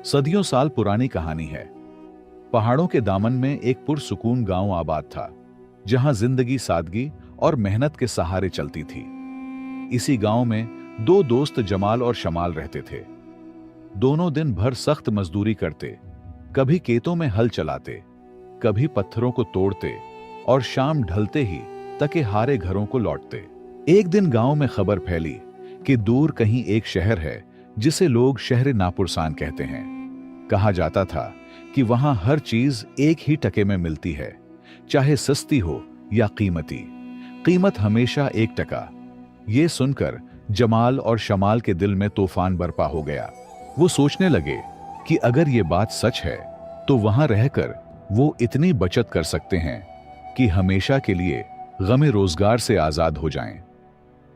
सदियों साल पुरानी कहानी है। पहाड़ों के दामन में एक पुरसुकून गांव आबाद था, जहां जिंदगी सादगी और मेहनत के सहारे चलती थी। इसी गांव में दो दोस्त जमाल और शमाल रहते थे। दोनों दिन भर सख्त मजदूरी करते, कभी खेतों में हल चलाते, कभी पत्थरों को तोड़ते और शाम ढलते ही तके हारे घरों को लौटते। एक दिन गांव में खबर फैली कि दूर कहीं एक शहर है जिसे लोग शहर नापुरसान कहते हैं। कहा जाता था कि वहां हर चीज एक ही टके में मिलती है, चाहे सस्ती हो या कीमती। कीमत हमेशा 1 टका। ये सुनकर जमाल और शमाल के दिल में तूफान बरपा हो गया। वो सोचने लगे कि अगर ये बात सच है तो वहां रहकर वो इतनी बचत कर सकते हैं कि हमेशा के लिए गमे रोजगार से आजाद हो जाएं।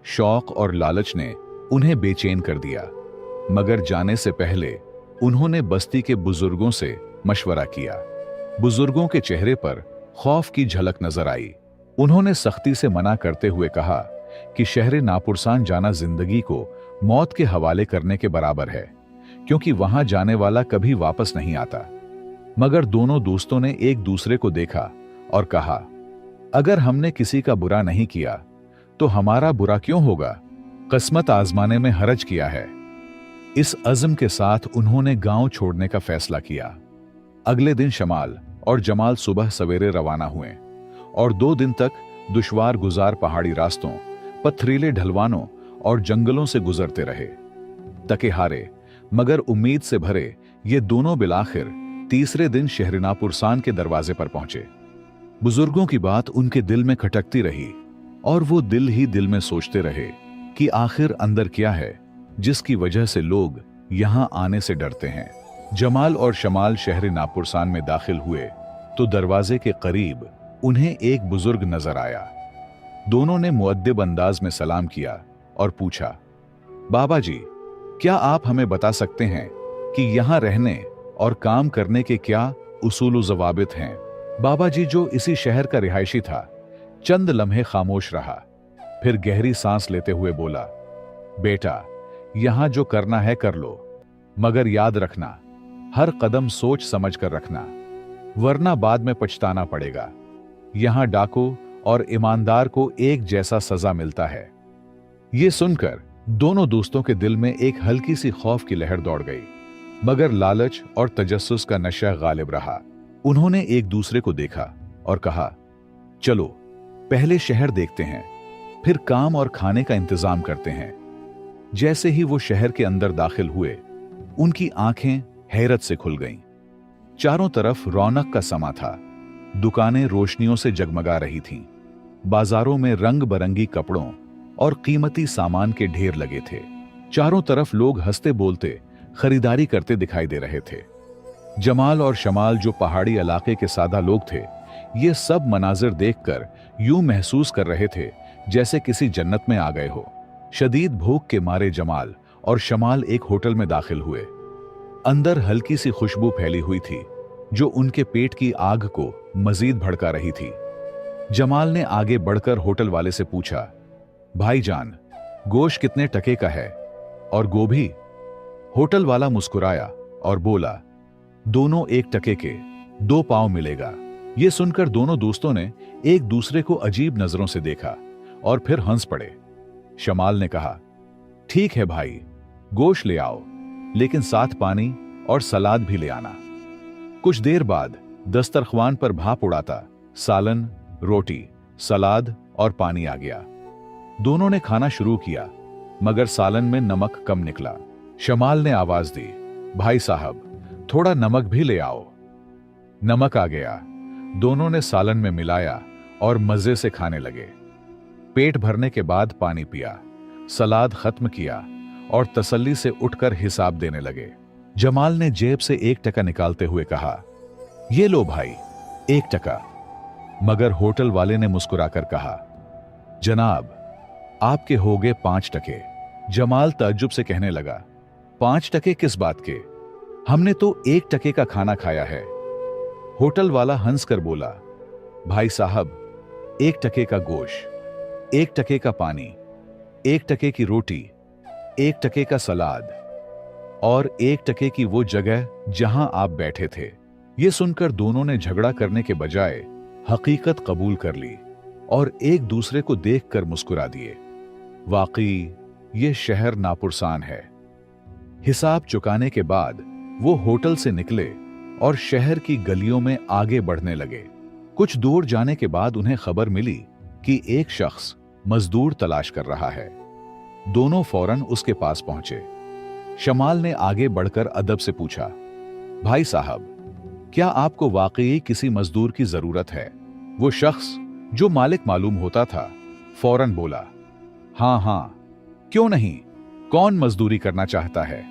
शौक और लालच ने उन्हें बेचैन कर दिया, मगर जाने से पहले उन्होंने बस्ती के बुजुर्गों से मशवरा किया। बुजुर्गों के चेहरे पर खौफ की झलक नजर आई। उन्होंने सख्ती से मना करते हुए कहा कि शहर नापुरसान जाना जिंदगी को मौत के हवाले करने के बराबर है, क्योंकि वहां जाने वाला कभी वापस नहीं आता। मगर दोनों दोस्तों ने एक दूसरे को देखा और कहा, अगर हमने किसी का बुरा नहीं किया तो हमारा बुरा क्यों होगा? किस्मत आजमाने में हरज किया है। इस अज़्म के साथ उन्होंने गांव छोड़ने का फैसला किया। अगले दिन शमाल और जमाल सुबह सवेरे रवाना हुए और 2 दिन तक दुश्वार गुजार पहाड़ी रास्तों, पथरीले ढलवानों और जंगलों से गुजरते रहे। तके हारे मगर उम्मीद से भरे ये दोनों बिलाखिर तीसरे दिन शहर नापुरसान के दरवाजे पर पहुंचे। बुजुर्गों की बात उनके दिल में खटकती रही और वो दिल ही दिल में सोचते रहे कि आखिर अंदर क्या है जिसकी वजह से लोग यहां आने से डरते हैं। जमाल और शमाल शहर नापुरसान में दाखिल हुए तो दरवाजे के करीब उन्हें एक बुजुर्ग नजर आया। दोनों ने मुअद्दिब अंदाज में सलाम किया और पूछा, बाबा जी, क्या आप हमें बता सकते हैं कि यहां रहने और काम करने के क्या उसूल व ज़वाबित हैं? बाबा जी, जो इसी शहर का रिहायशी था, चंद लम्हे खामोश रहा, फिर गहरी सांस लेते हुए बोला, बेटा, यहां जो करना है कर लो, मगर याद रखना, हर कदम सोच समझ कर रखना, वरना बाद में पछताना पड़ेगा। यहां डाकू और ईमानदार को एक जैसा सजा मिलता है। यह सुनकर दोनों दोस्तों के दिल में एक हल्की सी खौफ की लहर दौड़ गई, मगर लालच और तजस्सुस का नशा गालिब रहा। उन्होंने एक दूसरे को देखा और कहा, चलो पहले शहर देखते हैं, फिर काम और खाने का इंतजाम करते हैं। जैसे ही वो शहर के अंदर दाखिल हुए, उनकी आंखें हैरत से खुल गईं। चारों तरफ रौनक का समा था। दुकानें रोशनियों से जगमगा रही थीं। बाजारों में रंग बरंगी कपड़ों और कीमती सामान के ढेर लगे थे। चारों तरफ लोग हंसते बोलते खरीदारी करते दिखाई दे रहे थे। जमाल और शमाल, जो पहाड़ी इलाके के सादा लोग थे, ये सब मनाजिर देखकर यूं महसूस कर रहे थे जैसे किसी जन्नत में आ गए हो। शदीद भूख के मारे जमाल और शमाल एक होटल में दाखिल हुए। अंदर हल्की सी खुशबू फैली हुई थी जो उनके पेट की आग को मजीद भड़का रही थी। जमाल ने आगे बढ़कर होटल वाले से पूछा, भाईजान, गोश्त कितने टके का है और गोभी? होटल वाला मुस्कुराया और बोला, दोनों 1 टके के, 2 पाव मिलेगा। यह सुनकर दोनों दोस्तों ने एक दूसरे को अजीब नजरों से देखा और फिर हंस पड़े। शमाल ने कहा, ठीक है भाई, गोश्त ले आओ, लेकिन साथ पानी और सलाद भी ले आना। कुछ देर बाद दस्तरख्वान पर भाप उड़ाता सालन, रोटी, सलाद और पानी आ गया। दोनों ने खाना शुरू किया, मगर सालन में नमक कम निकला। शमाल ने आवाज दी, भाई साहब, थोड़ा नमक भी ले आओ। नमक आ गया। दोनों ने सालन में मिलाया और मजे से खाने लगे। पेट भरने के बाद पानी पिया, सलाद खत्म किया और तसल्ली से उठकर हिसाब देने लगे। जमाल ने जेब से 1 टका निकालते हुए कहा, ये लो भाई, 1 टका। मगर होटल वाले ने मुस्कुराकर कहा, जनाब, आपके हो गए 5 टके। जमाल ताज्जुब से कहने लगा, 5 टके किस बात के? हमने तो 1 टके का खाना खाया है। होटल वाला हंसकर बोला, भाई साहब, 1 टके का गोश्त, 1 टके का पानी, 1 टके की रोटी, 1 टके का सलाद और 1 टके की वो जगह जहां आप बैठे थे। ये सुनकर दोनों ने झगड़ा करने के बजाय हकीकत कबूल कर ली और एक दूसरे को देखकर मुस्कुरा दिए। वाकई ये शहर नापुरसान है। हिसाब चुकाने के बाद वो होटल से निकले और शहर की गलियों में आगे बढ़ने लगे। कुछ दूर जाने के बाद उन्हें खबर मिली कि एक शख्स मजदूर तलाश कर रहा है। दोनों फौरन उसके पास पहुंचे। शमाल ने आगे बढ़कर अदब से पूछा, भाई साहब, क्या आपको वाकई किसी मजदूर की जरूरत है? वो शख्स जो मालिक मालूम होता था फौरन बोला, हाँ हाँ, क्यों नहीं, कौन मजदूरी करना चाहता है?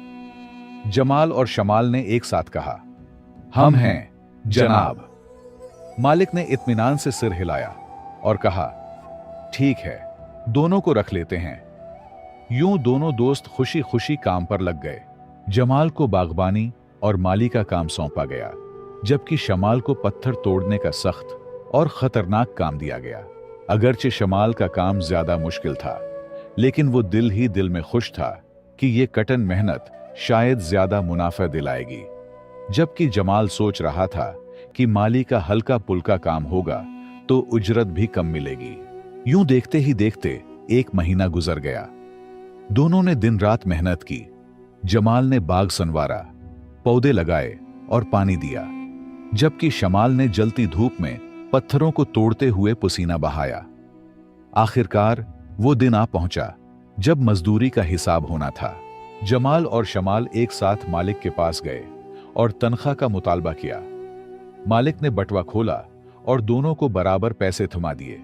जमाल और शमाल ने एक साथ कहा, हम हैं जनाब। मालिक ने इत्मीनान से सिर हिलाया और कहा, ठीक है, दोनों को रख लेते हैं। यूं दोनों दोस्त खुशी खुशी काम पर लग गए। जमाल को बागबानी और माली का काम सौंपा गया, जबकि शमाल को पत्थर तोड़ने का सख्त और खतरनाक काम दिया गया। अगरचे शमाल का काम ज्यादा मुश्किल था, लेकिन वो दिल ही दिल में खुश था कि ये कठिन मेहनत शायद ज्यादा मुनाफा दिलाएगी। जबकि जमाल सोच रहा था कि माली का हल्का पुल्का काम होगा तो उजरत भी कम मिलेगी। यूं देखते ही देखते 1 महीना गुजर गया। दोनों ने दिन रात मेहनत की। जमाल ने बाग संवारा, पौधे लगाए और पानी दिया, जबकि शमाल ने जलती धूप में पत्थरों को तोड़ते हुए पसीना बहाया। आखिरकार वो दिन आ पहुंचा जब मजदूरी का हिसाब होना था। जमाल और शमाल एक साथ मालिक के पास गए और तनख्वाह का मुतालबा किया। मालिक ने बटवा खोला और दोनों को बराबर पैसे थमा दिए।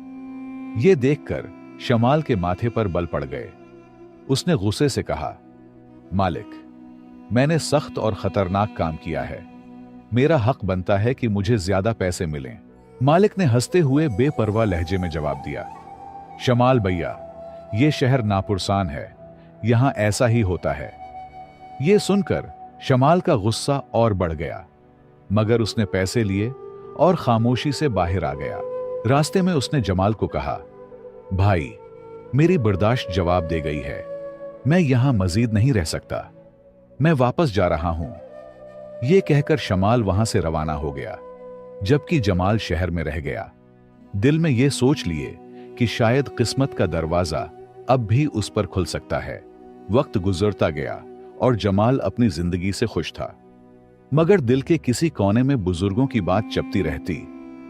ये देखकर शमाल के माथे पर बल पड़ गए। उसने गुस्से से कहा, मालिक, मैंने सख्त और खतरनाक काम किया है, मेरा हक बनता है कि मुझे ज्यादा पैसे मिलें। मालिक ने हंसते हुए बेपरवाह लहजे में जवाब दिया, शमाल भैया, ये शहर नापुरसान है, यहां ऐसा ही होता है। ये सुनकर शमाल का गुस्सा और बढ़ गया, मगर उसने पैसे लिए और खामोशी से बाहर आ गया। रास्ते में उसने जमाल को कहा, भाई, मेरी बर्दाश्त जवाब दे गई है, मैं यहां मजीद नहीं रह सकता, मैं वापस जा रहा हूं। यह कहकर शमाल वहां से रवाना हो गया, जबकि जमाल शहर में रह गया, दिल में यह सोच लिए कि शायद किस्मत का दरवाजा अब भी उस पर खुल सकता है। वक्त गुजरता गया और जमाल अपनी जिंदगी से खुश था, मगर दिल के किसी कोने में बुजुर्गों की बात चपती रहती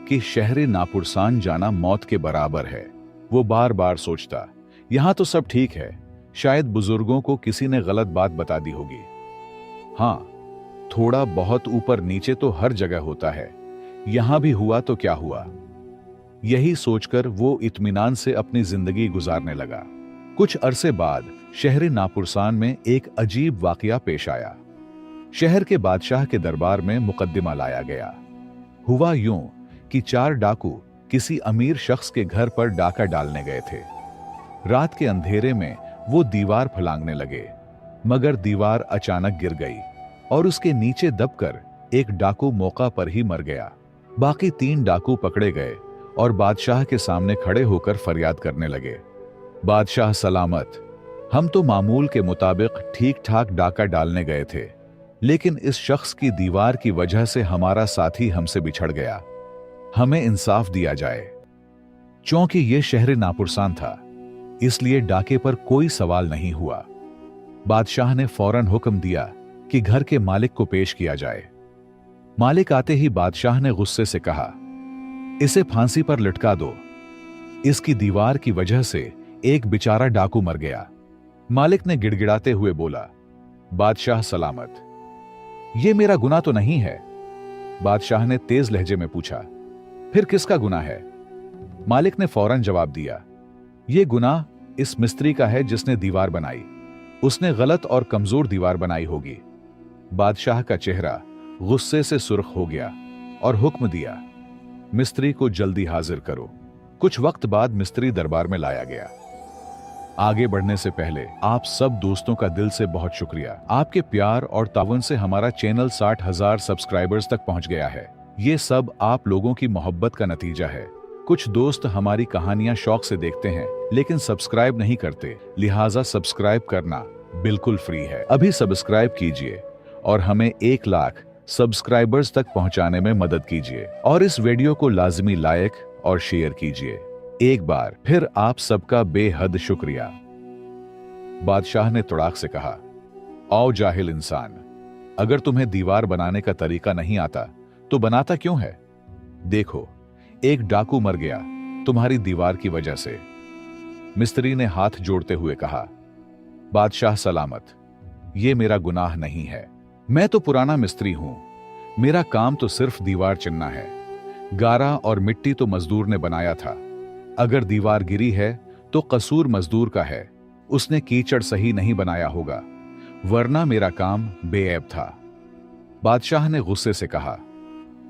कि शहर नापुरसान जाना मौत के बराबर है। वो बार बार सोचता, यहां तो सब ठीक है, शायद बुजुर्गों को किसी ने गलत बात बता दी होगी। हां, थोड़ा बहुत ऊपर नीचे तो हर जगह होता है, यहां भी हुआ तो क्या हुआ। यही सोचकर वो इत्मीनान से अपनी जिंदगी गुजारने लगा। कुछ अरसे बाद शहर नापुरसान में एक अजीब वाकया पेश आया। शहर के बादशाह के दरबार में मुकद्दमा लाया गया। हुआ यूं कि 4 डाकू किसी अमीर शख्स के घर पर डाका डालने गए थे। रात के अंधेरे में वो दीवार फलांगने लगे, मगर दीवार अचानक गिर गई और उसके नीचे दबकर एक डाकू मौका पर ही मर गया। बाकी 3 डाकू पकड़े गए और बादशाह के सामने खड़े होकर फरियाद करने लगे, बादशाह सलामत, हम तो मामूल के मुताबिक ठीक ठाक डाका डालने गए थे, लेकिन इस शख्स की दीवार की वजह से हमारा साथी हमसे बिछड़ गया, हमें इंसाफ दिया जाए। चूंकि यह शहर नापुरसान था, इसलिए डाके पर कोई सवाल नहीं हुआ। बादशाह ने फौरन हुक्म दिया कि घर के मालिक को पेश किया जाए। मालिक आते ही बादशाह ने गुस्से से कहा, इसे फांसी पर लटका दो, इसकी दीवार की वजह से एक बेचारा डाकू मर गया। मालिक ने गिड़गिड़ाते हुए बोला, बादशाह सलामत, यह मेरा गुनाह तो नहीं है। बादशाह ने तेज लहजे में पूछा, फिर किसका गुनाह है? मालिक ने फौरन जवाब दिया, यह गुनाह इस मिस्त्री का है जिसने दीवार बनाई, उसने गलत और कमजोर दीवार बनाई होगी। बादशाह का चेहरा गुस्से से सुर्ख हो गया और हुक्म दिया, मिस्त्री को जल्दी हाजिर करो। कुछ वक्त बाद मिस्त्री दरबार में लाया गया। आगे बढ़ने से पहले आप सब दोस्तों का दिल से बहुत शुक्रिया। आपके प्यार और ताउन से हमारा चैनल 60,000 सब्सक्राइबर्स तक पहुंच गया है। ये सब आप लोगों की मोहब्बत का नतीजा है। कुछ दोस्त हमारी कहानियां शौक से देखते हैं लेकिन सब्सक्राइब नहीं करते, लिहाजा सब्सक्राइब करना बिल्कुल फ्री है। अभी सब्सक्राइब कीजिए और हमें 1 लाख सब्सक्राइबर्स तक पहुंचाने में मदद कीजिए और इस वीडियो को लाजमी लाइक और शेयर कीजिए। एक बार फिर आप सबका बेहद शुक्रिया। बादशाह ने तुड़ाक से कहा, आओ जाहिल इंसान, अगर तुम्हें दीवार बनाने का तरीका नहीं आता तो बनाता क्यों है? देखो, एक डाकू मर गया तुम्हारी दीवार की वजह से। मिस्त्री ने हाथ जोड़ते हुए कहा, बादशाह सलामत, ये मेरा गुनाह नहीं है। मैं तो पुराना मिस्त्री हूं, मेरा काम तो सिर्फ दीवार चिनना है। गारा और मिट्टी तो मजदूर ने बनाया था। अगर दीवार गिरी है तो कसूर मजदूर का है, उसने कीचड़ सही नहीं बनाया होगा, वरना मेरा काम बेऐब था। बादशाह ने गुस्से से कहा,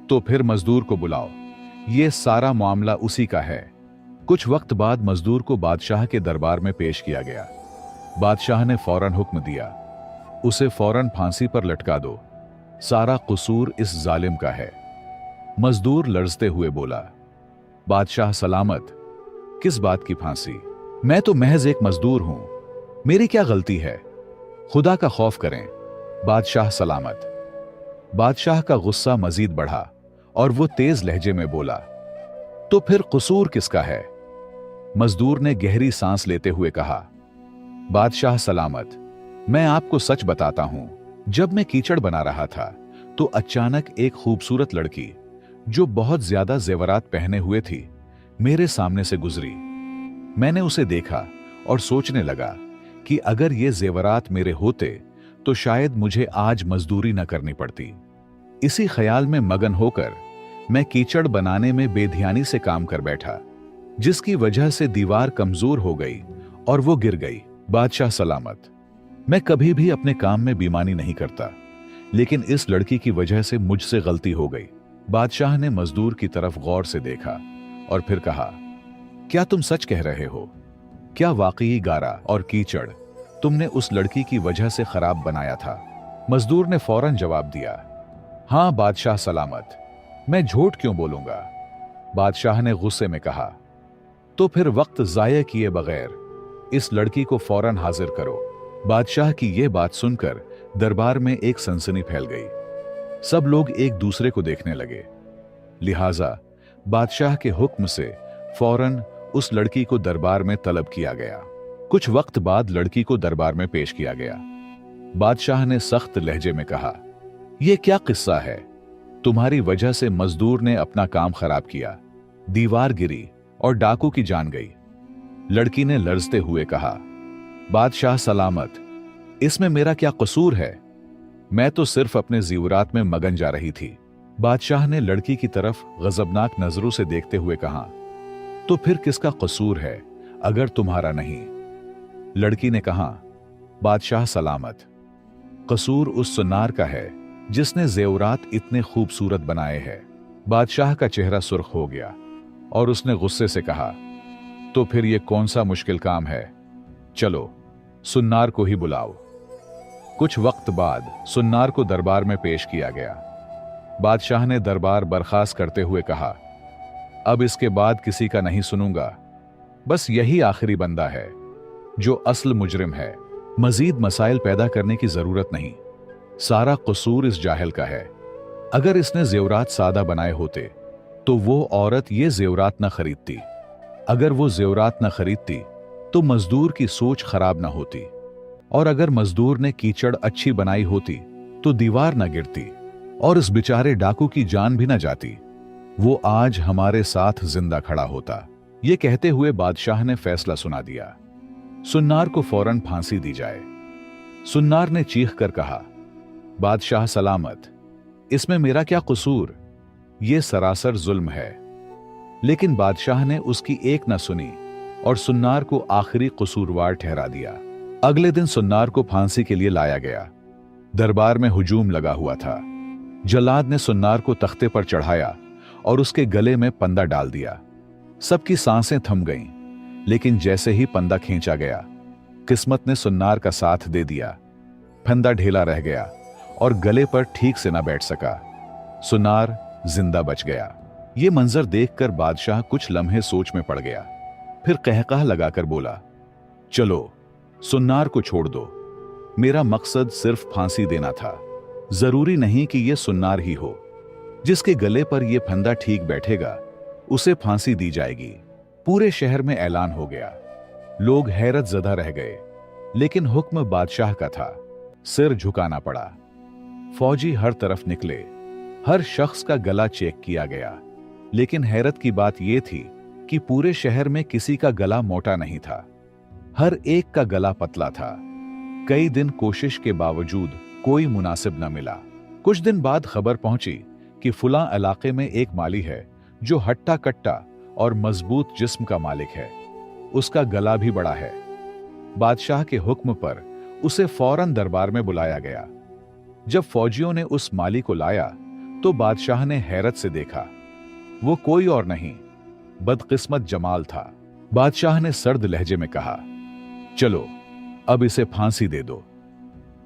तो फिर मजदूर को बुलाओ, ये सारा मामला उसी का है। कुछ वक्त बाद मजदूर को बादशाह के दरबार में पेश किया गया। बादशाह ने फौरन हुक्म दिया, उसे फौरन फांसी पर लटका दो, सारा कसूर इस जालिम का है। मजदूर लरजते हुए बोला, बादशाह सलामत, किस बात की फांसी? मैं तो महज एक मजदूर हूं, मेरी क्या गलती है? खुदा का खौफ करें, बादशाह सलामत। बादशाह का गुस्सा मजीद बढ़ा और वो तेज लहजे में बोला, तो फिर कसूर किसका है? मजदूर ने गहरी सांस लेते हुए कहा, बादशाह सलामत, मैं आपको सच बताता हूं, जब मैं कीचड़ बना रहा था तो अचानक एक खूबसूरत लड़की जो बहुत ज्यादा जेवरात पहने हुए थी मेरे सामने से गुजरी। मैंने उसे देखा और सोचने लगा कि अगर ये जेवरात मेरे होते तो शायद मुझे आज मजदूरी न करनी पड़ती। इसी ख्याल में मगन होकर मैं कीचड़ बनाने में बेध्यानी से काम कर बैठा, जिसकी वजह से दीवार कमजोर हो गई और वो गिर गई। बादशाह सलामत, मैं कभी भी अपने काम में बेईमानी नहीं करता, लेकिन इस लड़की की वजह से मुझसे गलती हो गई। बादशाह ने मजदूर की तरफ गौर से देखा और फिर कहा, क्या तुम सच कह रहे हो? क्या वाकई गारा और कीचड़ तुमने उस लड़की की वजह से खराब बनाया था? मजदूर ने फौरन जवाब दिया, हां बादशाह सलामत, मैं झूठ क्यों बोलूंगा? बादशाह ने गुस्से में कहा, तो फिर वक्त जाया किए बगैर इस लड़की को फौरन हाजिर करो। बादशाह की यह बात सुनकर दरबार में एक सनसनी फैल गई। सब लोग एक दूसरे को देखने लगे, लिहाजा बादशाह के हुक्म से फौरन उस लड़की को दरबार में तलब किया गया। कुछ वक्त बाद लड़की को दरबार में पेश किया गया। बादशाह ने सख्त लहजे में कहा, यह क्या किस्सा है? तुम्हारी वजह से मजदूर ने अपना काम खराब किया, दीवार गिरी और डाकू की जान गई। लड़की ने लरजते हुए कहा, बादशाह सलामत, इसमें मेरा क्या कसूर है? मैं तो सिर्फ अपने ज़ीवरात में मगन जा रही थी। बादशाह ने लड़की की तरफ गजबनाक नजरों से देखते हुए कहा, तो फिर किसका कसूर है अगर तुम्हारा नहीं? लड़की ने कहा, बादशाह सलामत, कसूर उस सुनार का है जिसने ज़ेवरात इतने खूबसूरत बनाए हैं। बादशाह का चेहरा सुर्ख हो गया और उसने गुस्से से कहा, तो फिर यह कौन सा मुश्किल काम है? चलो सुन्नार को ही बुलाओ। कुछ वक्त बाद सुन्नार को दरबार में पेश किया गया। बादशाह ने दरबार बर्खास्त करते हुए कहा, अब इसके बाद किसी का नहीं सुनूंगा, बस यही आखिरी बंदा है जो असल मुजरिम है। मजीद मसाइल पैदा करने की जरूरत नहीं, सारा कसूर इस जाहिल का है। अगर इसने जेवरात सादा बनाए होते तो वो औरत ये जेवरात न खरीदती। अगर वो जेवरात न खरीदती तो मजदूर की सोच खराब न होती, और अगर मजदूर ने कीचड़ अच्छी बनाई होती तो दीवार न गिरती और इस बेचारे डाकू की जान भी न जाती। वो आज हमारे साथ जिंदा खड़ा होता। ये कहते हुए बादशाह ने फैसला सुना दिया, सुन्नार को फौरन फांसी दी जाए। सुन्नार ने चीख कर कहा, बादशाह सलामत, इसमें मेरा क्या कसूर? यह सरासर जुल्म है। लेकिन बादशाह ने उसकी एक न सुनी और सुन्नार को आखिरी कसूरवार ठहरा दिया। अगले दिन सुन्नार को फांसी के लिए लाया गया। दरबार में हुजूम लगा हुआ था। जल्लाद ने सुन्नार को तख्ते पर चढ़ाया और उसके गले में पंदा डाल दिया। सबकी सांसें थम गईं, लेकिन जैसे ही पंदा खींचा गया, किस्मत ने सुन्नार का साथ दे दिया। फंदा ढीला रह गया और गले पर ठीक से न बैठ सका। सुन्नार जिंदा बच गया। ये मंजर देखकर बादशाह कुछ लम्हे सोच में पड़ गया। फिर कहकहा लगाकर बोला, चलो सुन्नार को छोड़ दो, मेरा मकसद सिर्फ फांसी देना था। जरूरी नहीं कि यह सुन्नार ही हो। जिसके गले पर यह फंदा ठीक बैठेगा उसे फांसी दी जाएगी। पूरे शहर में ऐलान हो गया। लोग हैरत ज़दा रह गए, लेकिन हुक्म बादशाह का था। सिर झुकाना पड़ा। फौजी हर तरफ निकले। हर शख्स का गला चेक किया गया, लेकिन हैरत की बात यह थी कि पूरे शहर में किसी का गला मोटा नहीं था। हर एक का गला पतला था। कई दिन कोशिश के बावजूद कोई मुनासिब न मिला। कुछ दिन बाद खबर पहुंची कि फुला इलाके में एक माली है जो हट्टा कट्टा और मजबूत जिस्म का मालिक है। उसका गला भी बड़ा है। बादशाह के हुक्म पर उसे फौरन दरबार में बुलाया गया। जब फौजियों ने उस माली को लाया तो बादशाह ने हैरत से देखा। वो कोई और नहीं, बदकिस्मत जमाल था। बादशाह ने सर्द लहजे में कहा, चलो अब इसे फांसी दे दो।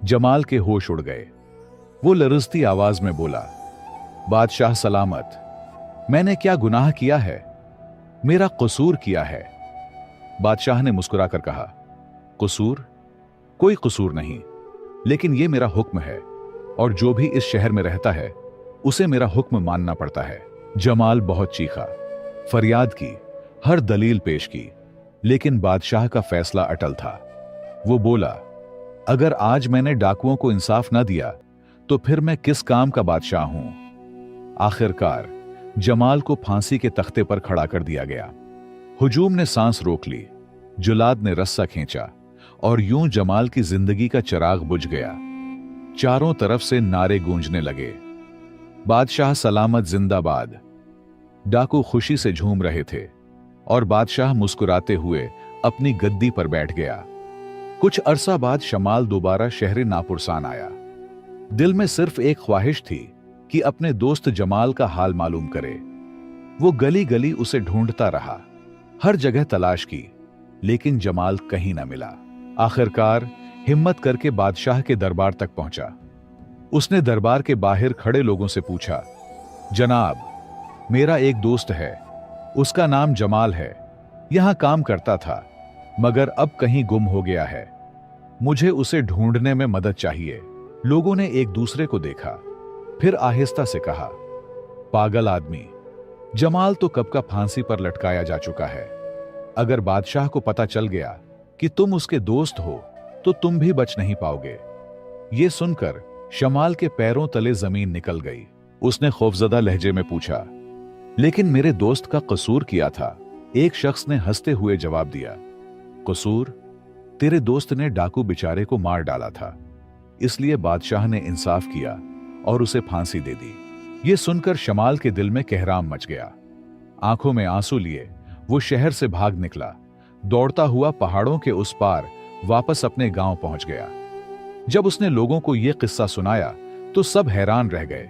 जमाल के होश उड़ गए। वो लरजती आवाज में बोला, बादशाह सलामत, मैंने क्या गुनाह किया है? मेरा कसूर किया है। बादशाह ने मुस्कुराकर कहा, कसूर? कोई कसूर नहीं, लेकिन यह मेरा हुक्म है और जो भी इस शहर में रहता है उसे मेरा हुक्म मानना पड़ता है। जमाल बहुत चीखा, फरियाद की, हर दलील पेश की, लेकिन बादशाह का फैसला अटल था। वो बोला, अगर आज मैंने डाकुओं को इंसाफ न दिया तो फिर मैं किस काम का बादशाह हूं? आखिरकार जमाल को फांसी के तख्ते पर खड़ा कर दिया गया। हुजूम ने सांस रोक ली, जुलाद ने रस्सा खींचा और यूं जमाल की जिंदगी का चिराग बुझ गया। चारों तरफ से नारे गूंजने लगे, बादशाह सलामत जिंदाबाद। डाकू खुशी से झूम रहे थे और बादशाह मुस्कुराते हुए अपनी गद्दी पर बैठ गया। कुछ अरसा बाद शमाल दोबारा शहर नापुरसान आया। दिल में सिर्फ एक ख्वाहिश थी कि अपने दोस्त जमाल का हाल मालूम करे। वो गली गली उसे ढूंढता रहा, हर जगह तलाश की, लेकिन जमाल कहीं न मिला। आखिरकार हिम्मत करके बादशाह के दरबार तक पहुंचा। उसने दरबार के बाहर खड़े लोगों से पूछा, जनाब, मेरा एक दोस्त है, उसका नाम जमाल है, यहां काम करता था, मगर अब कहीं गुम हो गया है। मुझे उसे ढूंढने में मदद चाहिए। लोगों ने एक दूसरे को देखा, फिर आहिस्ता से कहा, पागल आदमी, जमाल तो कब का फांसी पर लटकाया जा चुका है। अगर बादशाह को पता चल गया कि तुम उसके दोस्त हो तो तुम भी बच नहीं पाओगे। यह सुनकर शमाल के पैरों तले जमीन निकल गई। उसने खौफजदा लहजे में पूछा, लेकिन मेरे दोस्त का कसूर किया था? एक शख्स ने हंसते हुए जवाब दिया, कसूर? तेरे दोस्त ने डाकू बेचारे को मार डाला था, इसलिए बादशाह ने इंसाफ किया और उसे फांसी दे दी। यह सुनकर शमाल के दिल में कहराम मच गया। आंखों में आंसू लिए वो शहर से भाग निकला। दौड़ता हुआ पहाड़ों के उस पार वापस अपने गांव पहुंच गया। जब उसने लोगों को यह किस्सा सुनाया तो सब हैरान रह गए,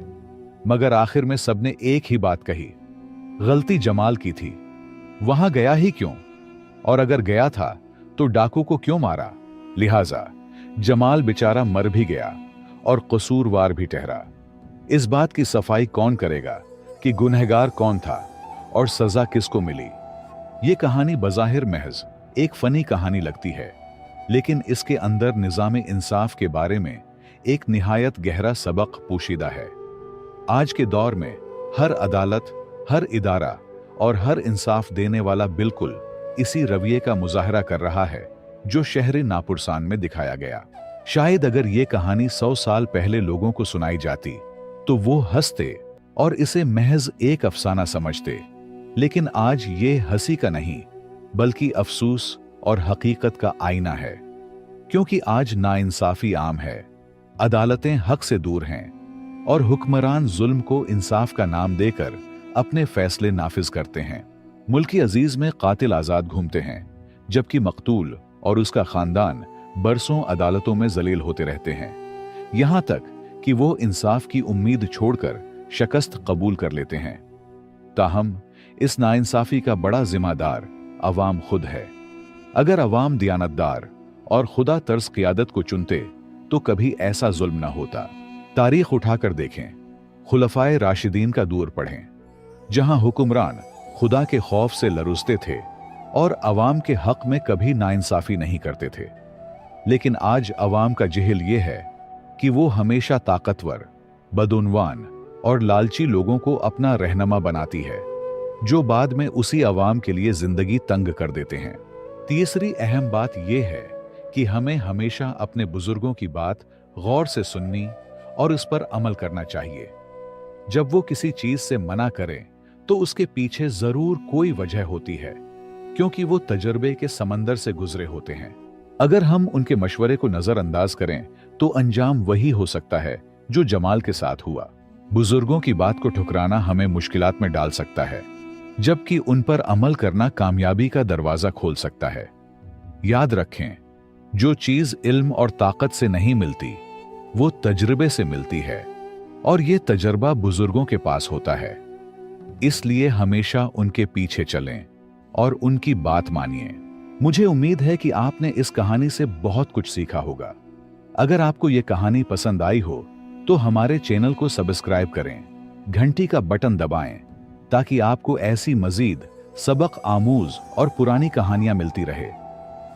मगर आखिर में सबने एक ही बात कही, गलती जमाल की थी। वहां गया ही क्यों? और अगर गया था तो डाकू को क्यों मारा? लिहाजा जमाल बेचारा मर भी गया और कसूरवार भी ठहरा। इस बात की सफाई कौन करेगा कि गुनहगार कौन था और सजा किसको मिली? ये कहानी बज़ाहिर महज एक फनी कहानी लगती है, लेकिन इसके अंदर निज़ाम इंसाफ के बारे में एक निहायत गहरा सबक पोशीदा है। आज के दौर में हर अदालत, हर इदारा और हर इंसाफ देने वाला बिल्कुल इसी रवैये का मुजाहरा कर रहा है जो शहर नापुरसान में दिखाया गया। शायद अगर ये कहानी 100 साल पहले लोगों को सुनाई जाती तो वो हंसते और इसे महज एक अफसाना समझते, लेकिन आज ये हंसी का नहीं बल्कि अफसोस और हकीकत का आईना है। क्योंकि आज नाइंसाफी आम है, अदालतें हक से दूर हैं और हुक्मरान जुल्म को इंसाफ का नाम देकर अपने फैसले नाफिज करते हैं। मुल्की अजीज में कातिल आजाद घूमते हैं, जबकि मकतूल और उसका खानदान बरसों अदालतों में जलील होते रहते हैं, यहां तक कि वो इंसाफ की उम्मीद छोड़कर शिकस्त कबूल कर लेते हैं। ताहम इस नाइंसाफी का बड़ा जिम्मेदार अवाम खुद है। अगर अवाम दियानतदार और खुदा तर्ज क़ियादत को चुनते तो कभी ऐसा जुल्म न होता। तारीख उठाकर देखें, खुलफाए राशिदीन का दौर पढ़ें, जहां हुक्मरान खुदा के खौफ से लरुसते थे और अवाम के हक में कभी नाइंसाफी नहीं करते थे। लेकिन आज अवाम का जेहल ये है कि वो हमेशा ताकतवर, बदउनवान और लालची लोगों को अपना रहनुमा बनाती है, जो बाद में उसी अवाम के लिए जिंदगी तंग कर देते हैं। तीसरी अहम बात यह है कि हमें हमेशा अपने बुजुर्गों की बात गौर से सुननी और उस पर अमल करना चाहिए। जब वो किसी चीज से मना करें तो उसके पीछे जरूर कोई वजह होती है, क्योंकि वो तजर्बे के समंदर से गुजरे होते हैं। अगर हम उनके मशवरे को नजरअंदाज करें तो अंजाम वही हो सकता है जो जमाल के साथ हुआ। बुजुर्गों की बात को ठुकराना हमें मुश्किलात में डाल सकता है, जबकि उन पर अमल करना कामयाबी का दरवाजा खोल सकता है। याद रखें, जो चीज इल्म और ताकत से नहीं मिलती वो तजर्बे से मिलती है, और ये तजर्बा बुजुर्गों के पास होता है। इसलिए हमेशा उनके पीछे चलें और उनकी बात मानिए। मुझे उम्मीद है कि आपने इस कहानी से बहुत कुछ सीखा होगा। अगर आपको ये कहानी पसंद आई हो तो हमारे चैनल को सब्सक्राइब करें, घंटी का बटन दबाएं, ताकि आपको ऐसी मजीद सबक आमूज और पुरानी कहानियां मिलती रहे।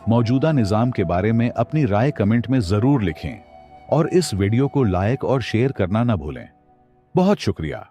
मौजूदा निज़ाम के बारे में अपनी राय कमेंट में जरूर लिखें और इस वीडियो को लाइक और शेयर करना ना भूलें। बहुत शुक्रिया।